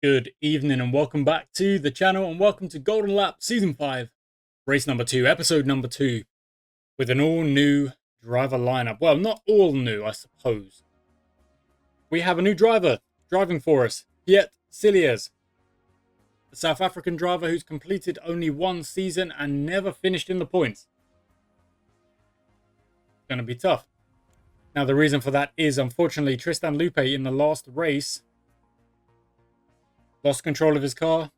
Good evening and welcome back to the channel and welcome to Golden Lap Season 5, Race number 2, Episode number 2, with an all-new driver lineup. Well, not all new, I suppose. We have a new driver driving for us, Piet Siliers, the South African driver who's completed only one season and never finished in the points. It's going to be tough. Now, the reason for that is, unfortunately, Tristan Lupe in the last race lost control of his car,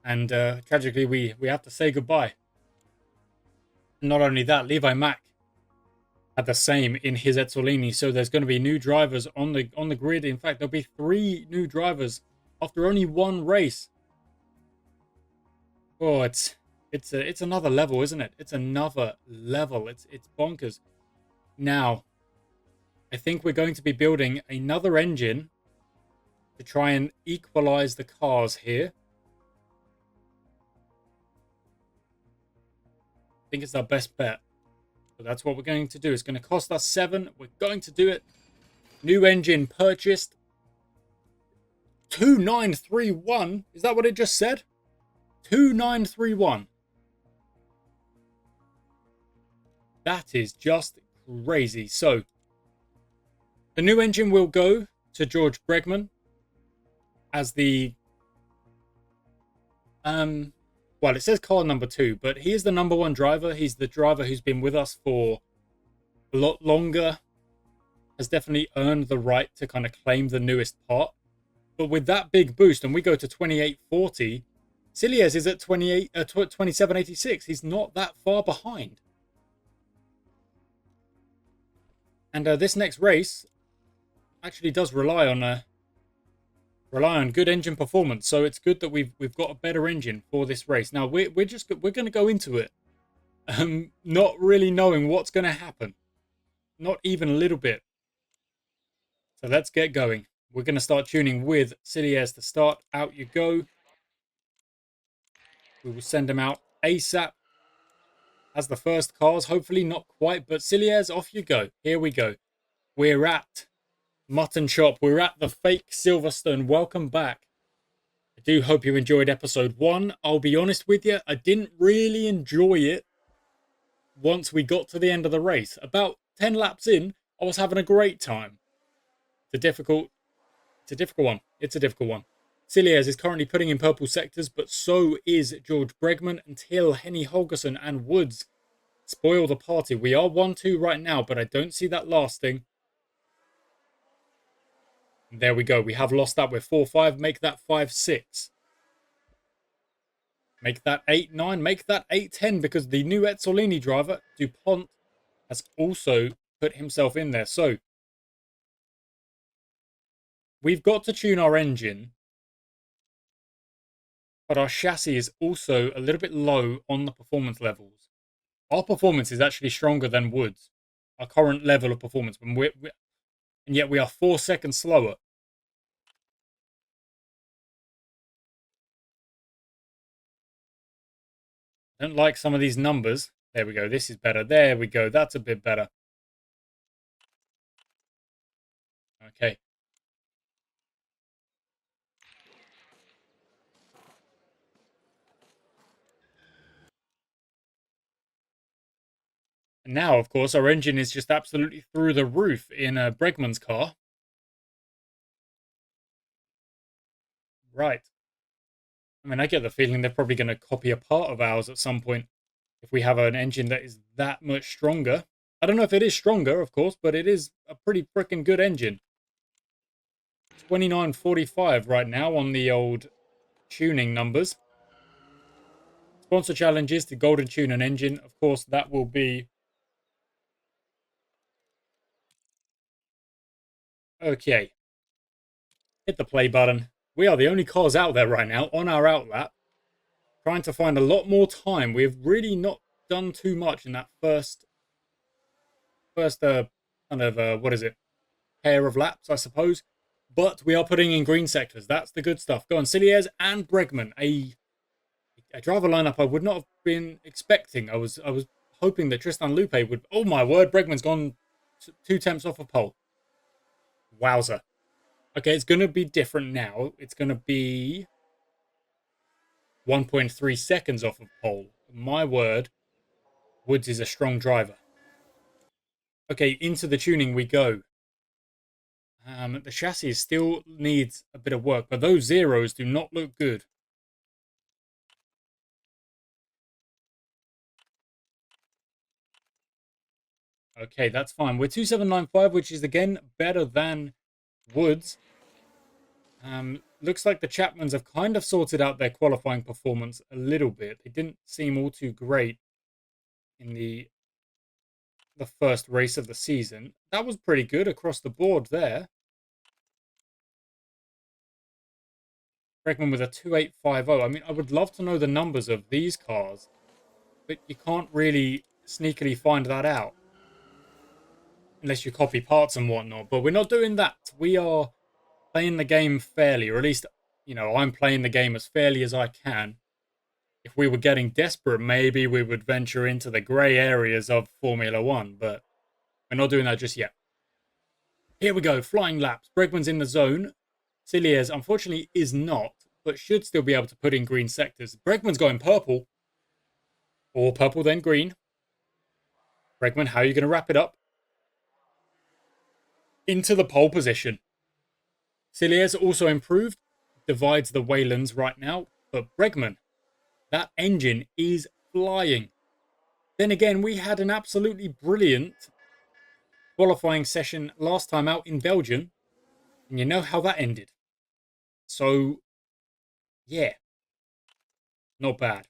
and tragically we have to say goodbye. And not only that, Levi Mack had the same in his Etzolini, so there's going to be new drivers on the grid. In fact, there'll be 3 new drivers after only one race. Oh, it's another level, isn't it? It's another level. It's bonkers. Now, I think we're going to be building another engine to try and equalize the cars here. I think it's our best bet. So that's what we're going to do. It's going to cost us 7. We're going to do it. New engine purchased. 2931. Is that what it just said? 2931. That is just crazy. So the new engine will go to George Bregman as the well, it says car number 2, but he is the number 1 driver. He's the driver who's been with us for a lot longer, has definitely earned the right to kind of claim the newest part. But with that big boost, and we go to 2840, Siliers is at 2786. He's not that far behind. And this next race actually does rely on good engine performance, so it's good that we've got a better engine for this race. Now we're going to go into it, not really knowing what's going to happen, not even a little bit. So let's get going. We're going to start tuning with Siliers to start. Out you go. We will send him out ASAP as the first cars. Hopefully not quite, but Siliers, off you go. Here we go. We're at Mutton Shop. We're at the fake Silverstone. Welcome back. I do hope you enjoyed episode 1. I'll be honest with you, I didn't really enjoy it once we got to the end of the race. About 10 laps in, I was having a great time. It's a difficult one. It's a difficult one. Siliers is currently putting in purple sectors, but so is George Bregman until Henny Holgerson and Woods spoil the party. We are 1-2 right now, but I don't see that lasting. There we go. We have lost that. We're 4-5. Make that 5-6. Make that 8-9. Make that 8-10, because the new Etzolini driver, DuPont, has also put himself in there. So we've got to tune our engine, but our chassis is also a little bit low on the performance levels. Our performance is actually stronger than Woods, our current level of performance, and yet we are 4 seconds slower. I don't like some of these numbers. There we go. This is better. There we go. That's a bit better. Okay. And now, of course, our engine is just absolutely through the roof in Bregman's car. Right. I mean, I get the feeling they're probably going to copy a part of ours at some point if we have an engine that is that much stronger. I don't know if it is stronger, of course, but it is a pretty freaking good engine. 2945 right now on the old tuning numbers. Sponsor challenges to Golden Tune an engine. Of course, that will be... Okay. Hit the play button. We are the only cars out there right now on our outlap. Trying to find a lot more time. We've really not done too much in that first kind of, what is it? Pair of laps, I suppose. But we are putting in green sectors. That's the good stuff. Go on, Siliers and Bregman. A driver lineup I would not have been expecting. I was hoping that Tristan Lupe would... Oh my word, Bregman's gone 2 tenths off a pole. Wowzer. Okay, it's going to be different now. It's going to be 1.3 seconds off of pole. My word, Woods is a strong driver. Okay, into the tuning we go. The chassis still needs a bit of work, but those zeros do not look good. Okay, that's fine. We're 2795, which is again better than Woods. Looks like the Chapmans have kind of sorted out their qualifying performance a little bit. They didn't seem all too great in the first race of the season. That was pretty good across the board there. Bregman with a 2850. I mean, I would love to know the numbers of these cars, but you can't really sneakily find that out unless you copy parts and whatnot. But we're not doing that. We are playing the game fairly, or at least, I'm playing the game as fairly as I can. If we were getting desperate, maybe we would venture into the grey areas of Formula One, but we're not doing that just yet. Here we go, flying laps. Bregman's in the zone. Cilliers, unfortunately, is not, but should still be able to put in green sectors. Bregman's going purple. Or purple, then green. Bregman, how are you going to wrap it up? Into the pole position. Cilliers also improved. Divides the Waylands right now. But Bregman, that engine is flying. Then again, we had an absolutely brilliant qualifying session last time out in Belgium. And you know how that ended. So, yeah. Not bad.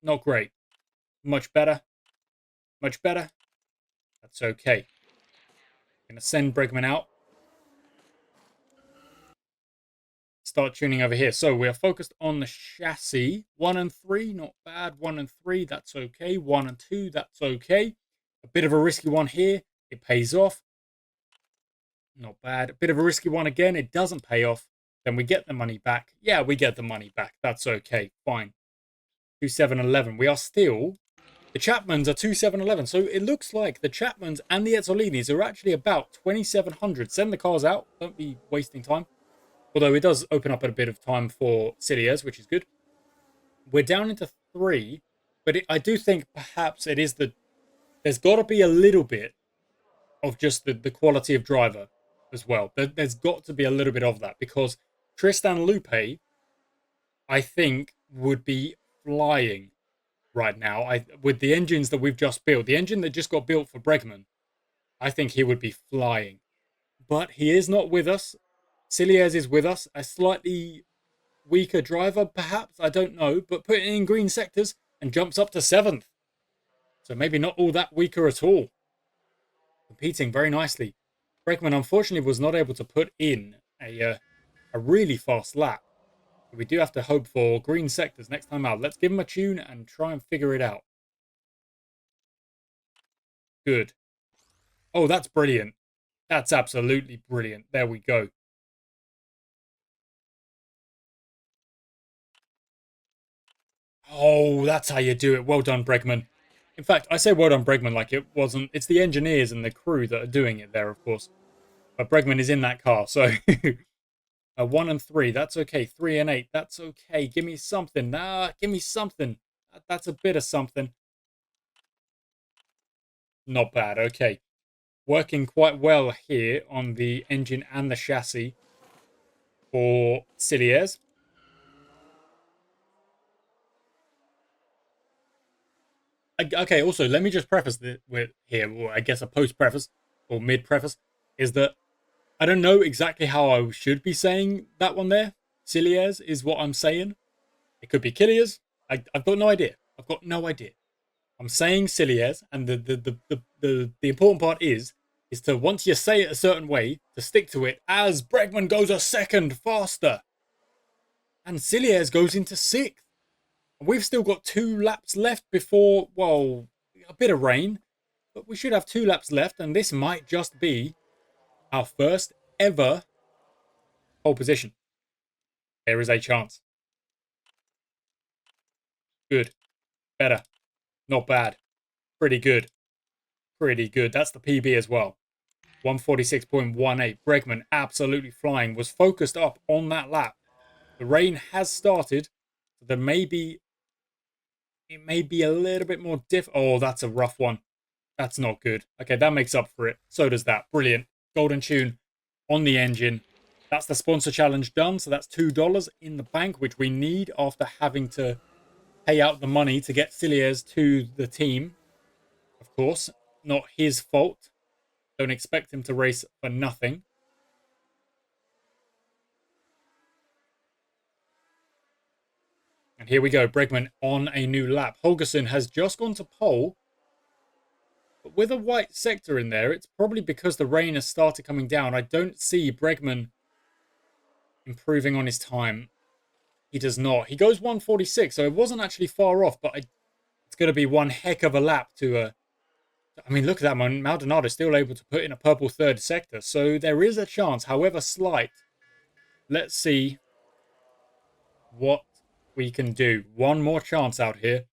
Not great. Much better. Much better. That's okay. Going to send Bregman out. Start tuning over here. So we are focused on the chassis. 1 and 3, not bad. 1 and 3, that's okay. 1 and 2, that's okay. A bit of a risky one here. It pays off. Not bad. A bit of a risky one again. It doesn't pay off. Then we get the money back. Yeah, we get the money back. That's okay. Fine. 2711. We are still... The Chapmans are 2711. So it looks like the Chapmans and the Ezzolinis are actually about 2700. Send the cars out. Don't be wasting time. Although it does open up a bit of time for Cilliers, which is good. We're down into 3. But I do think perhaps it is the... There's got to be a little bit of just the quality of driver as well. There's got to be a little bit of that because Tristan Lupe, I think, would be flying right now. With the engines that we've just built, the engine that just got built for Bregman, I think he would be flying. But he is not with us. Cilliers is with us. A slightly weaker driver, perhaps. I don't know. But put it in green sectors and jumps up to 7th. So maybe not all that weaker at all. Competing very nicely. Bregman, unfortunately, was not able to put in a really fast lap. We do have to hope for green sectors next time out. Let's give him a tune and try and figure it out. Good. Oh, that's brilliant. That's absolutely brilliant. There we go. Oh, that's how you do it. Well done, Bregman. In fact, I say well done, Bregman, like it wasn't... It's the engineers and the crew that are doing it there, of course. But Bregman is in that car, so... 1 and 3, that's okay. 3 and 8, that's okay. Give me something. Give me something. That's a bit of something. Not bad, okay. Working quite well here on the engine and the chassis for Cilliers. Okay, also, let me just preface with here, or I guess a post-preface or mid-preface, is that I don't know exactly how I should be saying that one there. Cilliers is what I'm saying. It could be Killiers. I've got no idea. I've got no idea. I'm saying Cilliers, and the important part is to, once you say it a certain way, to stick to it as Bregman goes a second faster. And Cilliers goes into 6th. We've still got 2 laps left before, well, a bit of rain. But we should have 2 laps left, and this might just be our first ever pole position. There is a chance. Good. Better. Not bad. Pretty good. Pretty good. That's the PB as well. 146.18. Bregman absolutely flying. Was focused up on that lap. The rain has started. So there may be... It may be a little bit more Oh, that's a rough one. That's not good. Okay, that makes up for it. So does that. Brilliant. Golden tune on the engine. That's the sponsor challenge done. So that's $2 in the bank, which we need after having to pay out the money to get Cilliers to the team. Of course, not his fault. Don't expect him to race for nothing. And here we go. Bregman on a new lap. Holgersen has just gone to pole. But with a white sector in there, it's probably because the rain has started coming down. I don't see Bregman improving on his time. He does not. He goes 146, so it wasn't actually far off, but it's going to be one heck of a lap to... I mean, look at that, man. Maldonado is still able to put in a purple third sector, so there is a chance, however slight. Let's see what we can do. One more chance out here.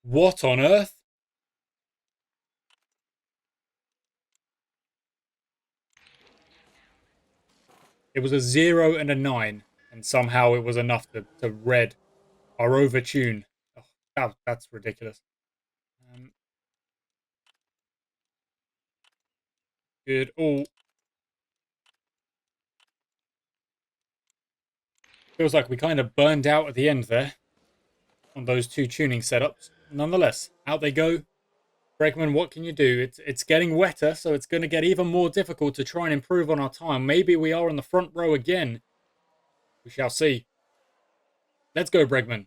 What on earth? It was a 0 and a 9, and somehow it was enough to red our overtune. Oh, that's ridiculous. Good. Oh. Feels like we kind of burned out at the end there on those two tuning setups. Nonetheless, out they go. Bregman, what can you do? It's getting wetter, so it's going to get even more difficult to try and improve on our time. Maybe we are in the front row again. We shall see. Let's go, Bregman.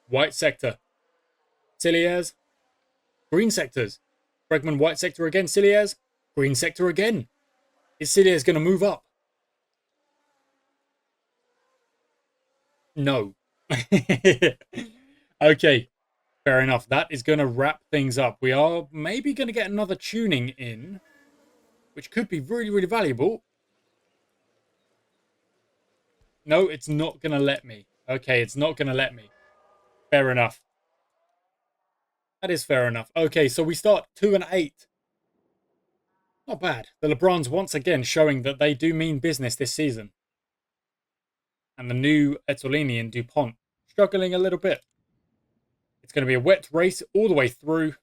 White sector. Cilliers. Green sectors. Bregman, white sector again. Cilliers. Green sector again. Is Cilliers going to move up? No. Okay. Fair enough. That is going to wrap things up. We are maybe going to get another tuning in, which could be really, really valuable. No, it's not going to let me. Okay, it's not going to let me. Fair enough. That is fair enough. Okay, so we start 2 and 8. Not bad. The LeBrons once again showing that they do mean business this season. And the new Etolini and DuPont struggling a little bit. It's going to be a wet race all the way through.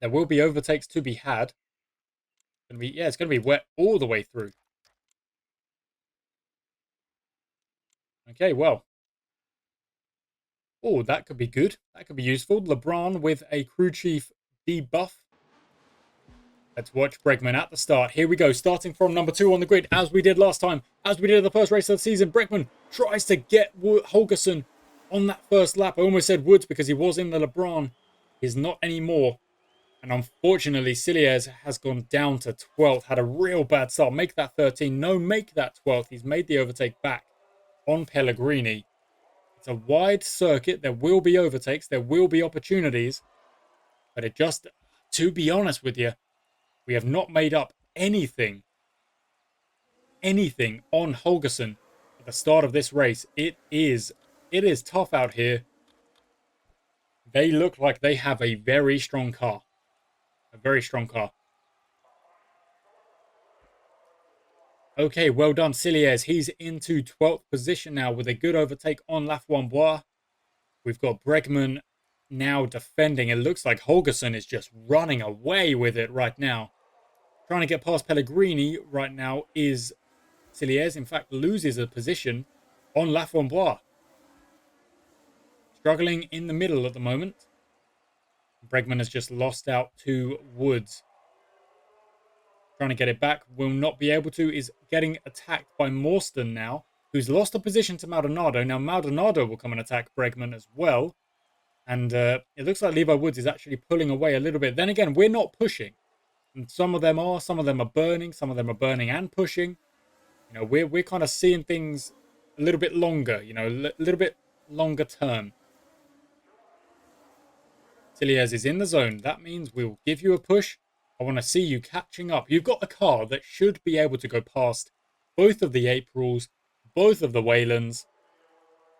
There will be overtakes to be had. It's going to be wet all the way through. Okay, well. Oh, that could be good. That could be useful. LeBron with a crew chief debuff. Let's watch Bregman at the start. Here we go. Starting from number 2 on the grid, as we did last time. As we did in the first race of the season. Bregman tries to get Holgersen on that first lap. I almost said Woods because he was in the LeBron. He's not anymore. And unfortunately, Cilliers has gone down to 12th. Had a real bad start. Make that 13. No, make that 12th. He's made the overtake back on Pellegrini. It's a wide circuit. There will be overtakes. There will be opportunities. But it just, to be honest with you, we have not made up anything on Holgersen at the start of this race. It is tough out here. They look like they have a very strong car. A very strong car. Okay, well done, Cilliers. He's into 12th position now with a good overtake on Laframboise. We've got Bregman now defending. It looks like Holgersen is just running away with it right now. Trying to get past Pellegrini right now is Cilliers. In fact, loses a position on Laframboise. Struggling in the middle at the moment. Bregman has just lost out to Woods. Trying to get it back. Will not be able to. Is getting attacked by Morstan now, who's lost a position to Maldonado. Now Maldonado will come and attack Bregman as well. And it looks like Levi Woods is actually pulling away a little bit. Then again, we're not pushing. And some of them are burning. Some of them are burning and pushing. You know, we're kind of seeing things a little bit longer. You know, a little bit longer term. Cilliers is in the zone. That means we'll give you a push. I want to see you catching up. You've got a car that should be able to go past both of the Aprils, both of the Waylands.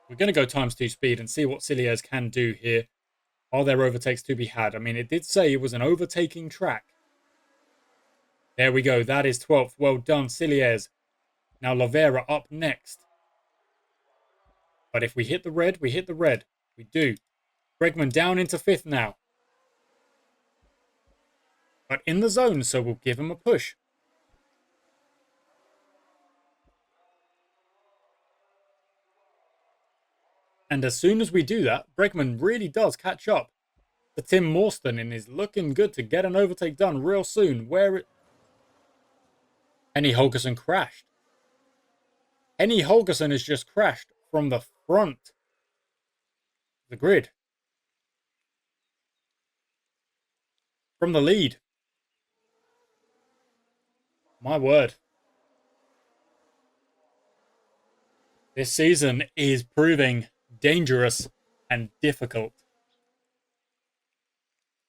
We're going to go times 2 speed and see what Cilliers can do here. Are there overtakes to be had? I mean, it did say it was an overtaking track. There we go. That is 12th. Well done, Cilliers. Now Lavera up next. But if we hit the red, we hit the red. We do. Bregman down into 5th now. But in the zone, so we'll give him a push. And as soon as we do that, Bregman really does catch up to Tim Morstan and is looking good to get an overtake done real soon. Henny Holgerson crashed. Henny Holgerson has just crashed from the front of the grid. From the lead. My word. This season is proving dangerous and difficult.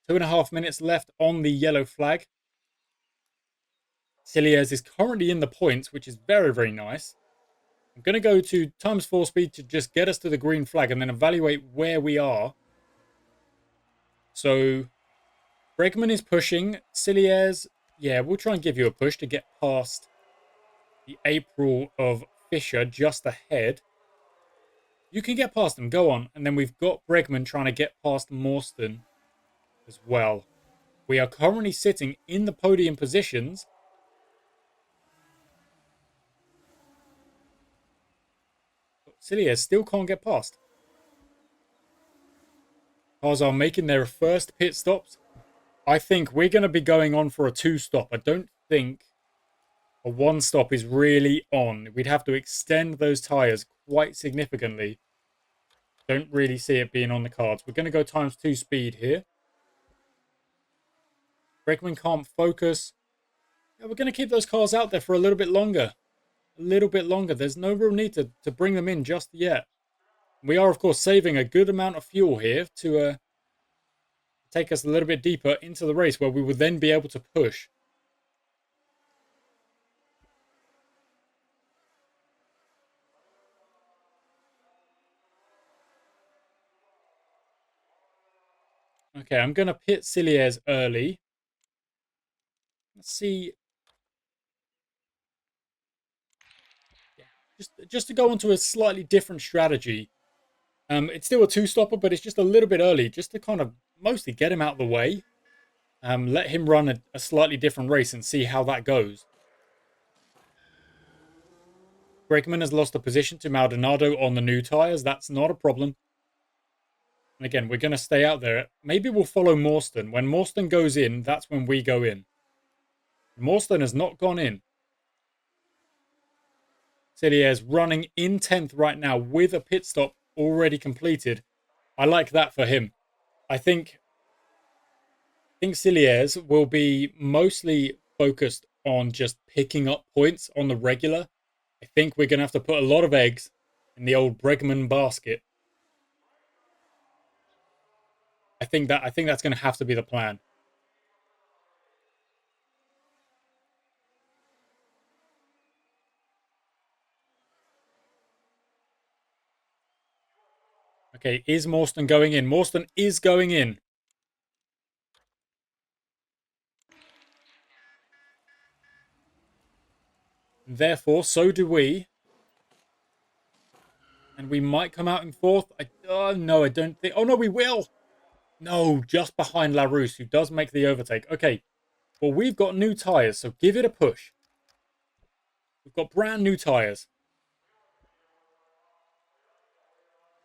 2.5 minutes left on the yellow flag. Cilliers is currently in the points, which is very, very nice. I'm going to go to times 4 speed to just get us to the green flag and then evaluate where we are. So, Bregman is pushing. Cilliers, yeah, we'll try and give you a push to get past the April of Fisher just ahead. You can get past them, go on. And then we've got Bregman trying to get past Morstan as well. We are currently sitting in the podium positions. Cilliers still can't get past. Cars are making their first pit stops. I think we're going to be going on for a 2-stop. I don't think a 1-stop is really on. We'd have to extend those tyres quite significantly. Don't really see it being on the cards. We're going to go times 2 speed here. Bregman can't focus. Yeah, we're going to keep those cars out there for a little bit longer. A little bit longer. There's no real need to bring them in just yet. We are, of course, saving a good amount of fuel here to take us a little bit deeper into the race where we would then be able to push. Okay, I'm going to pit Cilliers early. Let's see. Yeah, just to go onto a slightly different strategy. It's still a 2-stopper, but it's just a little bit early, just to kind of mostly get him out of the way. Let him run a slightly different race and see how that goes. Bregman has lost a position to Maldonado on the new tyres. That's not a problem. And again, we're going to stay out there. Maybe we'll follow Morstan. When Morstan goes in, that's when we go in. Morstan has not gone in. Cilliers running in 10th right now with a pit stop already completed. I like that for him. I think Cilliers will be mostly focused on just picking up points on the regular. I think we're going to have to put a lot of eggs in the old Bregman basket. I think that's going to have to be the plan. Okay, is Morstan going in? Morstan is going in. Therefore, so do we. And we might come out in 4th. No, I don't think. Oh, no, we will. No, just behind LaRousse, who does make the overtake. Okay, well, we've got new tyres, so give it a push. We've got brand new tyres.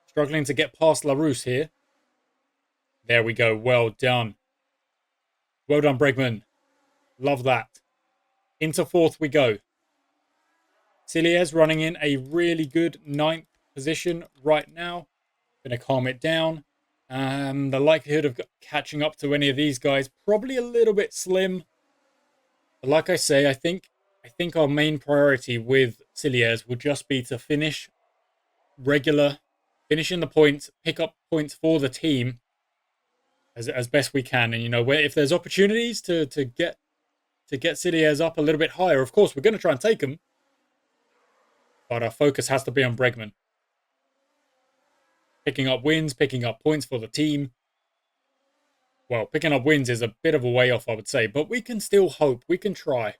Struggling to get past LaRousse here. There we go. Well done. Well done, Bregman. Love that. Into 4th we go. Cilliers running in a really good 9th position right now. Going to calm it down. The likelihood of catching up to any of these guys probably a little bit slim. But like I say, I think our main priority with Cilliers will just be to finish regular, finish in the points, pick up points for the team as best we can. And, you know, where if there's opportunities to get Cilliers up a little bit higher, of course, we're going to try and take them. But our focus has to be on Bregman. Picking up wins, picking up points for the team. Well, picking up wins is a bit of a way off, I would say. But we can still hope. We can try.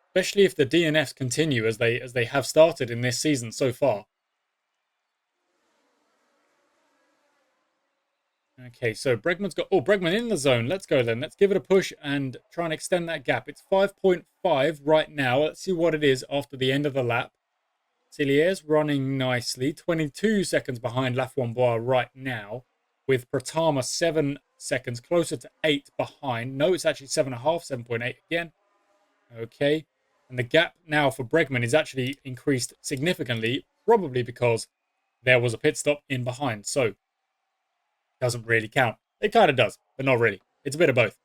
Especially if the DNFs continue as they have started in this season so far. Okay, so Bregman's got... Oh, Bregman in the zone. Let's go then. Let's give it a push and try and extend that gap. It's 5.5 right now. Let's see what it is after the end of the lap. Cilliers running nicely. 22 seconds behind Laframboise right now. With Pratama 7 seconds closer to 8 behind. No, it's actually 7.5, 7.8 again. Okay. And the gap now for Bregman is actually increased significantly. Probably because there was a pit stop in behind. So... doesn't really count. It kind of does, but not really. It's a bit of both.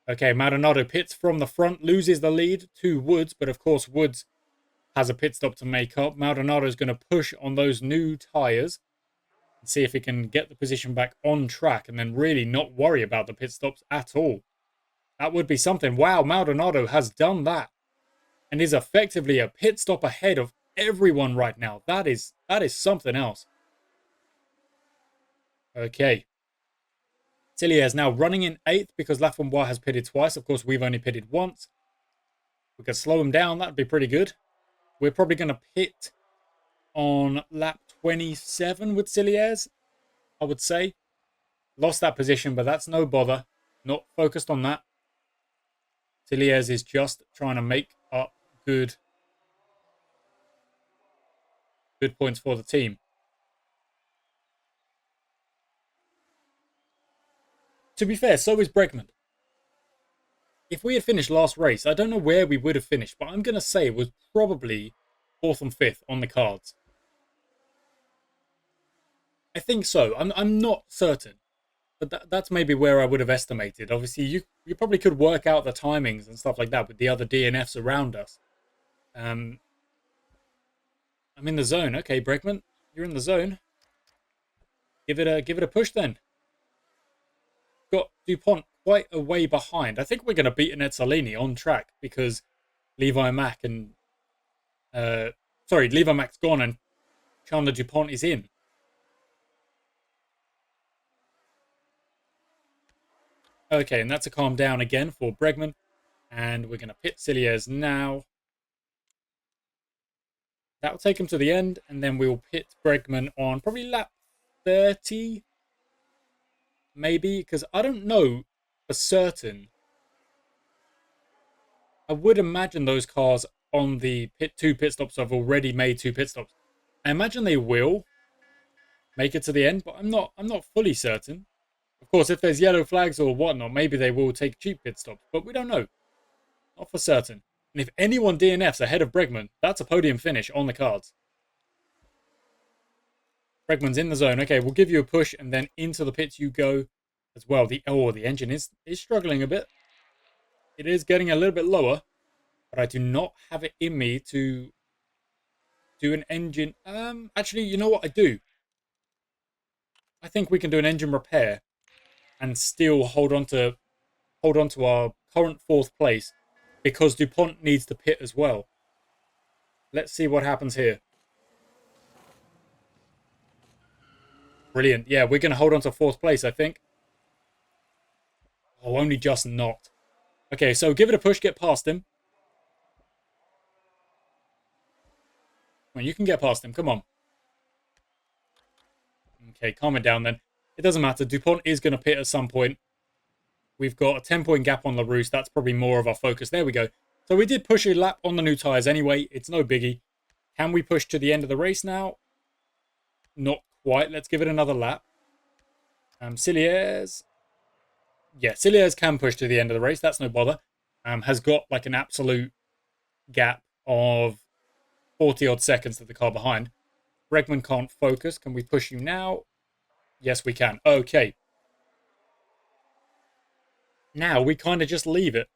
Okay, Maldonado pits from the front, loses the lead to Woods, but of course Woods has a pit stop to make up. Maldonado is going to push on those new tyres and see if he can get the position back on track and then really not worry about the pit stops at all. That would be something. Wow, Maldonado has done that and is effectively a pit stop ahead of everyone right now. That is something else. Okay. Cilliers now running in 8th because Laframboise has pitted twice. Of course, we've only pitted once. We could slow him down. That would be pretty good. We're probably going to pit on lap 27 with Cilliers, I would say. Lost that position, but that's no bother. Not focused on that. Cilliers is just trying to make up good points for the team. To be fair, so is Bregman. If we had finished last race, I don't know where we would have finished, but I'm going to say it was probably 4th and 5th on the cards. I think so. I'm not certain. But that's maybe where I would have estimated. Obviously, you probably could work out the timings and stuff like that with the other DNFs around us. I'm in the zone. Okay, Bregman, you're in the zone. Give it a push then. Got DuPont quite a way behind. I think we're going to beat Netzolini on track because Levi Mack and Levi Mack's gone and Chandler DuPont is in. Okay, and that's a calm down again for Bregman. And we're going to pit Cilliers now. That will take him to the end. And then we'll pit Bregman on probably lap 30. Maybe, because I don't know for certain. I would imagine those cars on the two pit stops have already made 2 pit stops. I imagine they will make it to the end, but I'm not fully certain. Of course, if there's yellow flags or whatnot, maybe they will take cheap pit stops, but we don't know. Not for certain. And if anyone DNFs ahead of Bregman, that's a podium finish on the cards. Bregman's in the zone. Okay, we'll give you a push and then into the pits you go as well. The engine is struggling a bit. It is getting a little bit lower, but I do not have it in me to do an engine. Actually, you know what I do? I think we can do an engine repair and still hold on to our current 4th place because DuPont needs to pit as well. Let's see what happens here. Brilliant. Yeah, we're going to hold on to 4th place, I think. Oh, only just not. Okay, so give it a push, get past him. Well, you can get past him. Come on. Okay, calm it down then. It doesn't matter. DuPont is going to pit at some point. We've got a 10-point gap on LaRousse. That's probably more of our focus. There we go. So we did push a lap on the new tyres anyway. It's no biggie. Can we push to the end of the race now? Not quite. Let's give it another lap. Cilliers. Yeah, Cilliers can push to the end of the race. That's no bother. Has got like an absolute gap of 40-odd seconds to the car behind. Bregman can't focus. Can we push you now? Yes, we can. Okay. Now we kind of just leave it.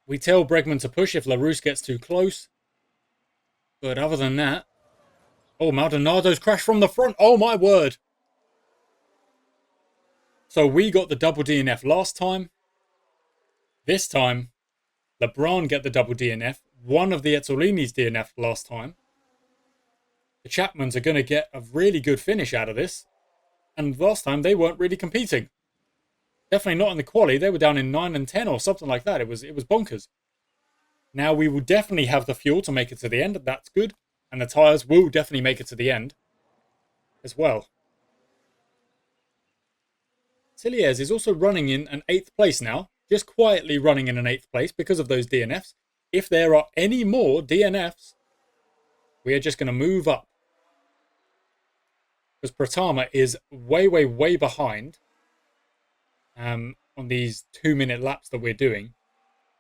We tell Bregman to push if LaRousse gets too close. But other than that... Oh, Maldonado's crashed from the front. Oh, my word. So we got the double DNF last time. This time, LeBron get the double DNF. One of the Ezzolini's DNF last time. The Chapmans are going to get a really good finish out of this. And last time, they weren't really competing. Definitely not in the quali. They were down in 9 and 10 or something like that. It was bonkers. Now we will definitely have the fuel to make it to the end. That's good. And the tyres will definitely make it to the end as well. Cilliers is also running in an 8th place now. Just quietly running in an 8th place because of those DNFs. If there are any more DNFs, we are just going to move up. Because Pratama is way, way, way behind on these 2-minute laps that we're doing.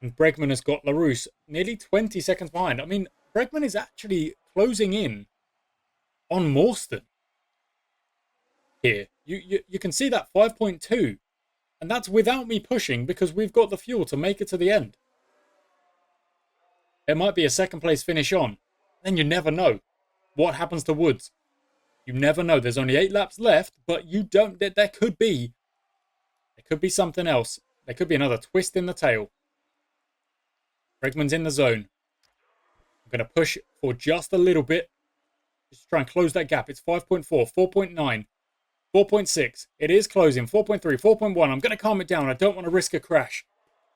And Bregman has got LaRousse nearly 20 seconds behind. I mean, Bregman is actually closing in on Morstan here. You can see that 5.2. And that's without me pushing because we've got the fuel to make it to the end. There might be a second place finish on. Then you never know what happens to Woods. You never know. There's only 8 laps left, but you don't. There could be something else. There could be another twist in the tail. Bregman's in the zone. I'm going to push for just a little bit. Just try and close that gap. It's 5.4, 4.9, 4.6. It is closing. 4.3, 4.1. I'm going to calm it down. I don't want to risk a crash.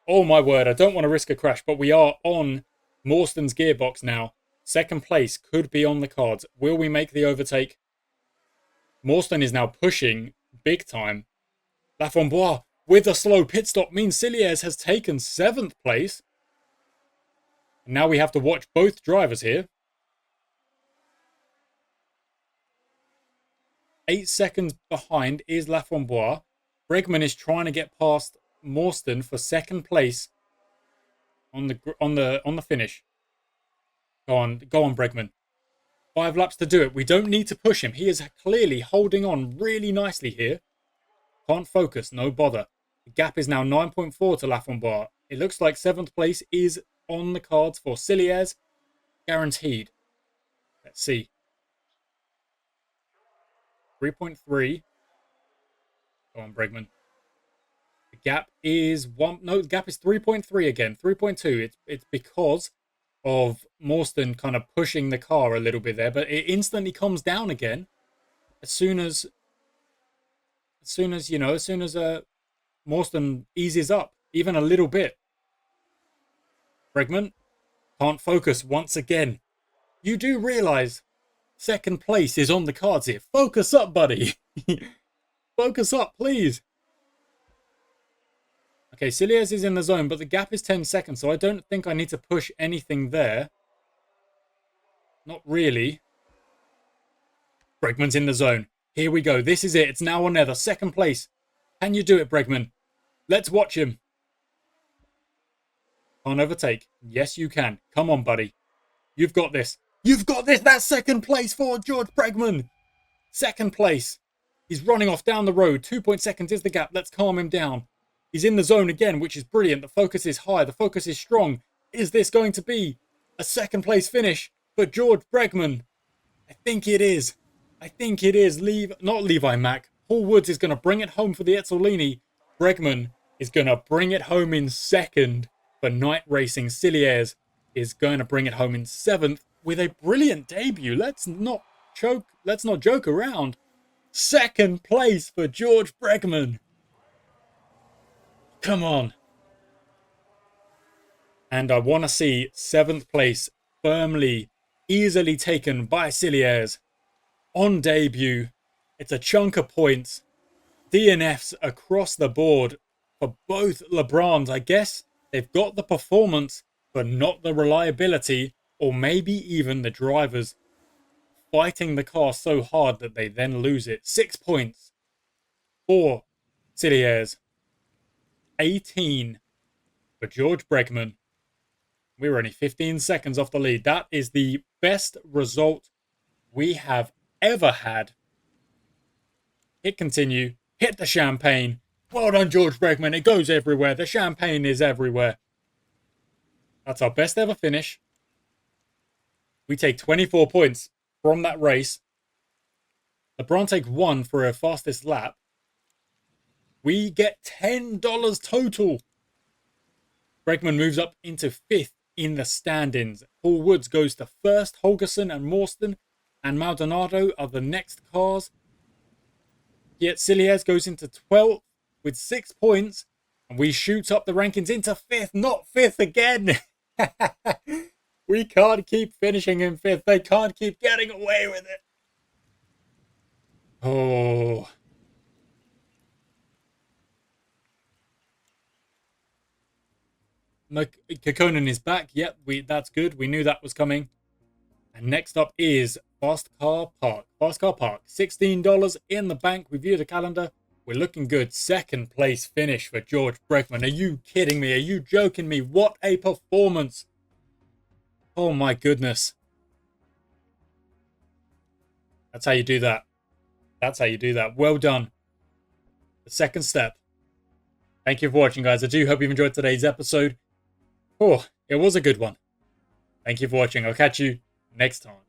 Oh my word, I don't want to risk a crash, but we are on Morstan's gearbox now. Second place could be on the cards. Will we make the overtake? Morstan is now pushing big time. Laframboise with a slow pit stop means Cilliers has taken 7th place. And now we have to watch both drivers here. 8 seconds behind is Laframboise. Bregman is trying to get past Morstan for 2nd place on the finish. Go on, Bregman. 5 laps to do it. We don't need to push him. He is clearly holding on really nicely here. Can't focus, no bother. The gap is now 9.4 to Laframboise. It looks like 7th place is on the cards for Cilliers. Guaranteed. Let's see. 3.3. Go on, Bregman. The gap is 1. No, the gap is 3.3 again. 3.2. It's because of Morstan kind of pushing the car a little bit there, but it instantly comes down again as soon as Morstan eases up even a little bit. Bregman can't focus once again. You do realize 2nd place is on the cards here. Focus up, buddy. Focus up, please. Okay, Cilliers is in the zone, but the gap is 10 seconds, so I don't think I need to push anything there. Not really. Bregman's in the zone. Here we go. This is it. It's now or never. 2nd place. Can you do it, Bregman? Let's watch him. Can't overtake. Yes, you can. Come on, buddy. You've got this. You've got this. That's 2nd place for George Bregman. 2nd place. He's running off down the road. 2 seconds is the gap. Let's calm him down. He's in the zone again, which is brilliant. The focus is high. The focus is strong. Is this going to be a 2nd place finish for George Bregman? I think it is. I think it is. Not Levi Mack. Paul Woods is going to bring it home for the Ezzolini. Bregman is going to bring it home in 2nd for night racing. Cilliers is going to bring it home in 7th with a brilliant debut. Let's not joke around. 2nd place for George Bregman. Come on. And I want to see 7th place firmly, easily taken by Cilliers on debut. It's a chunk of points. DNFs across the board for both LeBrons. I guess they've got the performance, but not the reliability, or maybe even the drivers fighting the car so hard that they then lose it. 6 points for Cilliers. 18 for George Bregman. We were only 15 seconds off the lead. That is the best result we have ever had. Hit continue. Hit the champagne. Well done, George Bregman. It goes everywhere. The champagne is everywhere. That's our best ever finish. We take 24 points from that race. LeBron takes 1 for a fastest lap. We get $10 total. Bregman moves up into 5th in the standings. Paul Woods goes to 1st. Holgerson and Morstan and Maldonado are the next cars. Yet Cilliers goes into 12th with 6 points. And we shoot up the rankings into 5th, not 5th again. We can't keep finishing in 5th. They can't keep getting away with it. Oh. Kekkonen is back. Yep, that's good. We knew that was coming. And next up is Fast Car Park. Fast Car Park, $16 in the bank. We view the calendar. We're looking good. 2nd place finish for George Bregman. Are you kidding me? Are you joking me? What a performance. Oh my goodness. That's how you do that. That's how you do that. Well done. The 2nd step. Thank you for watching, guys. I do hope you've enjoyed today's episode. Oh, it was a good one. Thank you for watching. I'll catch you next time.